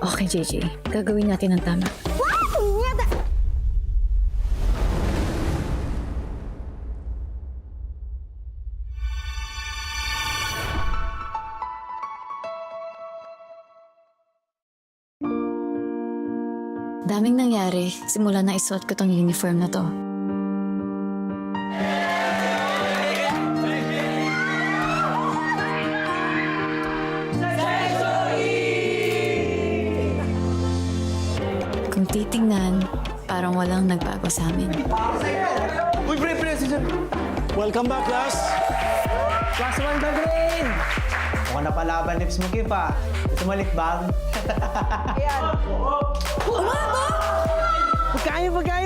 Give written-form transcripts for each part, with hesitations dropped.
Okay, JJ. Gagawin natin ang tama. Daming nangyari simula na isuot ko tong uniform na to. Kung titingnan, parang walang nagbago sa amin. Uy, pre, welcome back, class. Class 1 ka, grade! Mukhang napalaban lips mo, Kip, ha? Gusto mo likbang?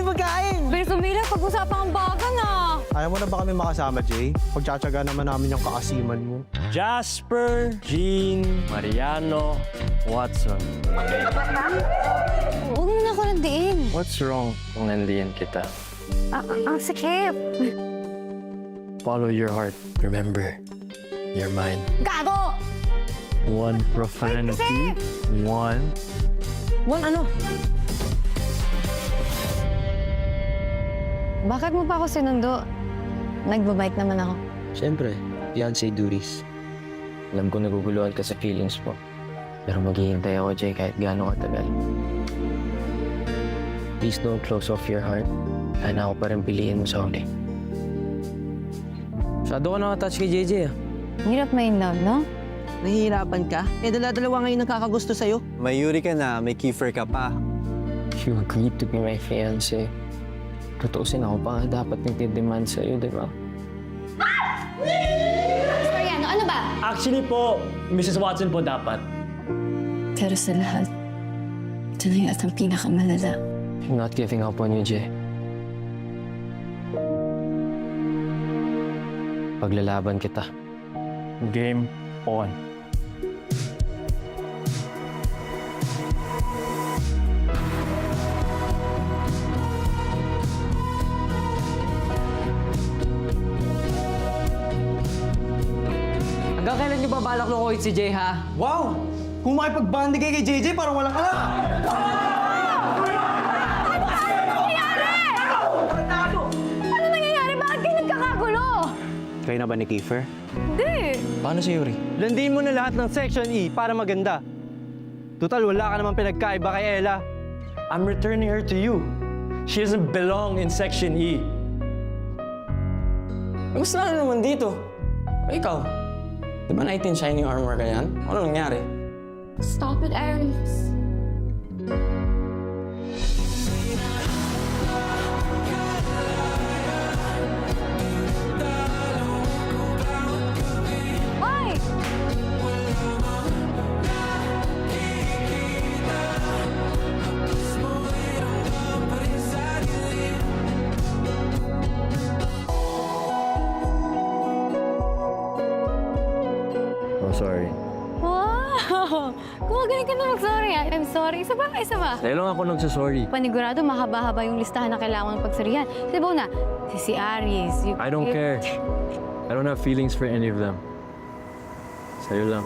Pagkain! Bilis umila, pag-usapan ang bagan ah. Ayaw mo na ba kami makasama, Jay? Pagtsatsaga naman namin yung kaasiman mo. Jasper, Jean, Mariano, Watson. Huwag mo na ako nandiin. What's wrong kung nandiyan kita? Ang sakit. Follow your heart. Remember, you're mine. Gago! One profanity, one... Bakit mo pa ako sinundo? Nagbabike naman ako. Siyempre, fiancé duties. Alam ko naguguluhan ka sa feelings mo. Pero maghihintay ako, Jay, kahit gaano katagal. Please don't close off your heart. Sana ako pa rin piliin mo sa huli. Masyado ka nakatouch kay JJ ah. Hirap may in love, no? Nahihirapan ka? Eh, dala-dalawa ngayon nakakagusto sa'yo. May Yuri ka na, may Kiefer ka pa. You agreed to be my fiancé. Tutuusin ako pa nga dapat nagdidemand sa'yo, di ba? Mariano, ano ba? Actually po, Mrs. Watson po dapat. Pero sa lahat, ito na yung at ang pinakamalala. I'm not giving up on you, Jay. Paglalaban kita. Game on. Hanggang kailan niyo ba balak lukuhin si Jay, ha? Wow! Kung makipag-bandi kay JJ, parang walang alam. Ano nangyayari? Bakit kayo nagkakagulo? Kayo na ba ni Kiefer? Hindi. Paano si Yuri? Landiin mo na lahat ng Section E para maganda. Total, wala ka naman pinagkaiba kay Ella. I'm returning her to you. She doesn't belong in Section E. Gusto na naman dito. Ikaw, di ba 19 Shining Armor ka yan? Ano nangyari? Stop it, Aries. Hoy! Oh, sorry. Wow! Gumagaling ka na mag-sorry ah. I'm sorry. Isa ba? Sa'yo lang ako nagsasorry. Panigurado, mahaba-haba yung listahan na kailangan pagsorihan. Si Bona, si Aries. I don't care. I don't have feelings for any of them. Sa'yo lang.